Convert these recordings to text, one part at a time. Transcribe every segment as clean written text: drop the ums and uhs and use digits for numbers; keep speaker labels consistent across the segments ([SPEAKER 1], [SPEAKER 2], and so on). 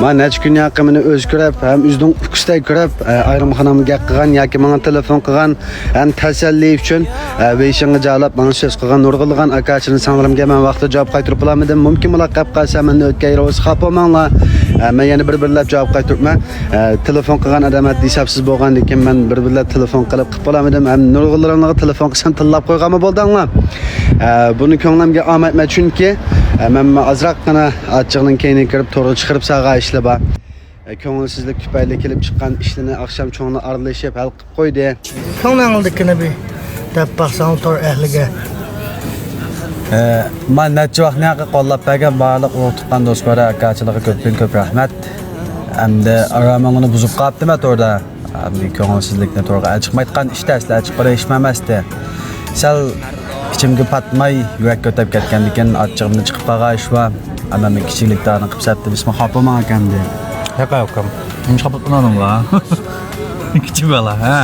[SPEAKER 1] Men necha kun yaqimini o'z ko'rib, ham o'zning ukusday ko'rib, ayrimxonamga qilgan yoki menga telefon qilgan, ham tasalli uchun Beyshinga javob menga so'z qilgan nurg'ilgan akachini sanglarimga men vaqtida javob qaytarib olamadim. Mumkin muloqot qilsa meni o'tgan o'z xapo'manglar. Men yana bir-birlab javob qaytaribman. Telefon qilgan odamlar hisobsiz bo'lgandan keyin men bir-birlab telefon qilib olamadim. Ham nurg'illarga telefon qilsam tillab qo'yganmi bo'ldinglar. Buni ko'nglimga olmayman chunki men azroqgina achchig'ning keyini kirib to'g'ri chiqarib saga ishlaba. Ko'ngilsizlik tufayli kelib chiqqan ishlarni oqshom cho'ngni aralashib hal qilib qo'ydi.
[SPEAKER 2] Ko'nglingdagini bir deb baxsan tor ahliga.
[SPEAKER 1] Men necha vaqtni qo'llab bergan barliq o'qitgan do'stlarga akachilarga ko'p rahmat. Hamda aramangni buzib qolibdimi to'rda. Ko'ngilsizlikni to'g'ri chiqmayotgan ishda asla chiqib qolishmamasdi. Sal ichimga patmay yurak ko'tab ketgandikan achchig'imni chiqib qolg'ash va amami kichikliklarni qilsatdi bismi xapoman ekandi.
[SPEAKER 3] Yakam. Nima xapoman la? Kichik bola, ha.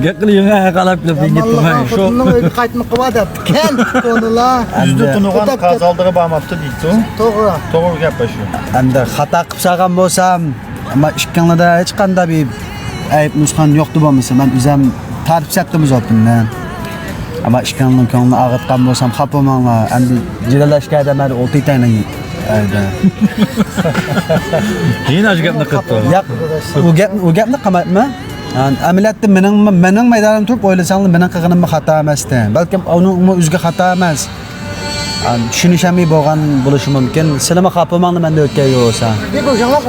[SPEAKER 3] Gaqliga qalab kelib gitmay. Shu
[SPEAKER 2] o'zi qaytma qiladi. Ken ko'nila.
[SPEAKER 3] Yuzda tunugan qazaldigi bormabdi deydi.
[SPEAKER 2] To'g'ri.
[SPEAKER 3] To'g'ri gap shu.
[SPEAKER 1] Hamda xato qilib solgan bo'lsam, ammo ishkanlarda hech qanday bir ayb nusxan yo'qdi bo'lmasa, men o'zim tartib satdim o'zimdan. Ama ishkanning ko'ngli og'ritgan bo'lsam xapo'manlar. Endi jilalashga adamlar o'taytayni. Ayda.
[SPEAKER 3] Yana shu gapni qildi.
[SPEAKER 1] Yo'q, u gapni qilmayman. Amaliyotda mening maydonim turib o'ylasanglar mening qilganim xato emasdi. Balkim uning o'ziga xato emas. Tushunishami bo'lgan bo'lishi mumkin. Sizlarga xapo'manlar menda o'tgan yo'qsa.
[SPEAKER 2] Deb o'shanlar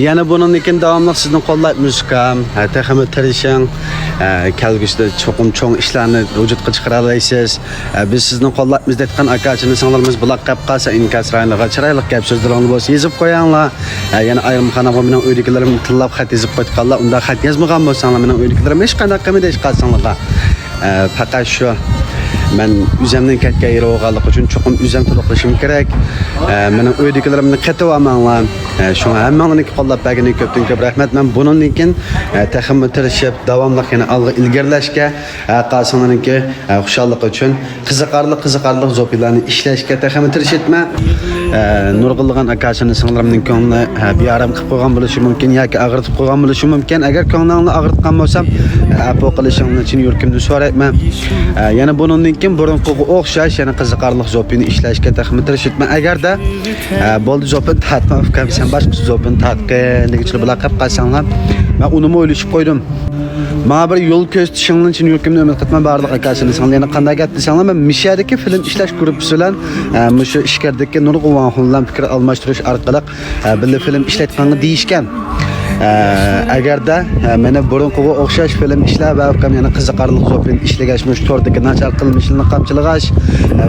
[SPEAKER 1] Yana buningkin davomli sizni qo'llaymiz ham. Texnik tirishing, kelgusida cho'ng ishlarni vujudga chiqara olasiz. Biz sizni qo'llaymiz deyotgan akachini singlarimiz buloq qilib qolsa inkas rayonlarga chiroyli gap so'zlarni bo'lsa yozib qo'yinglar. Yana ayrimxonamga mening uydagilarim tillab xat yozib qo'yganlar, unda xat yozmagan bo'lsanglar mening uydagilarim hech qanday qilmaydi hech qolsanglar. Faqat shu men o'zimning ketgan yeri bo'lganligi uchun cho'qim o'zim to'liqlashim kerak. Mening uydagilarimni qatib olmanglar. Shunga hammanglarni qo'llab berganingiz ko'pdan ko'p rahmat. Men bundan keyin texnik tirishib davomli yana alg'a ilgarilashga, qolsanglarniki xushallik uchun qiziqarli zo'pilarni ishlashga texnik tirishitman. Nurg'ilgan akasini singlarimning ko'ngli biyaram qilib qo'ygan bo'lishi mumkin yoki ag'ritib qo'ygan bo'lishi mumkin. Agar ko'nglingni ag'ritgan bo'lsam, apo qilishingni uchun yurkimni so'rayman. Yana bundan keyin burunqiga o'xshash yana qiziqarli zo'pini ishlashga texnik tirishitman. Agarda bo'ldi zo'pin tatma ukam boshqa zo'pin tatqinligicha bilan qilib qolsanglar, men uni o'ylashib qo'ydim. Mana bir yo'l ko'rsatishinglar uchun yurkimni umid qilman barliq akasini singlar. Yana qanday gap desanglar, men Mishadagi film ishlash guruhi bilan shu ishkardagi nurg'ilgan xonlar fikr almashtirish orqali birga film ishlatganga deyishgan. Agarda meni burunqiga o'xshash film ishlar va yana qiziqarli zo'pin ishlagash, shu tordagi nachar qilmishlarni qamchilash,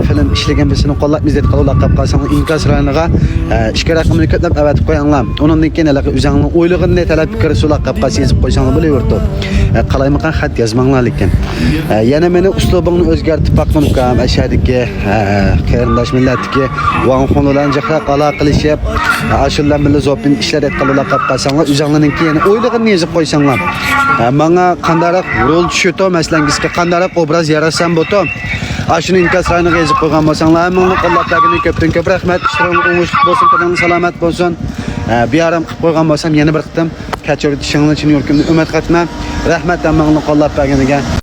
[SPEAKER 1] film ishlagan birisini qo'llab izlab qolib qolsanglar inkas rayoniga ishga raqamini ko'plab avatib qo'yinglar. Undan keyin o'zingizning o'ylig'ini talab fikr sulaq qilib yozib qo'ysanglar bo'laverdi. Qalaymiqan xat yozmanglar lekin. Yana meni uslubimni o'zgartirib baqdim ukam, ashadiki qarindosh millatdagi vaqonlarni jahra aloqa qilishib, ashullar bilan zo'pin ishlar qilib qolsanglar o'zingizning keyin o'ylig'ini yozib qo'ysanglar. Menga qandaroq rol tushito, maslangizga qandaroq obraz yarasam bo'to. Ashuni inkas rayoniga yozib qo'ygan bo'lsanglar, menga qo'llab berganingiz ko'pdan ko'p rahmat. Ishlaringiz o'ngishli bo'lsin, tanangiz salomat bo'lsin. Biyaram qilib qo'ygan bo'lsam yana bir qitim kechirishinglar uchun yurkimni umid qilman. Rahmat menga qo'llab berganiga.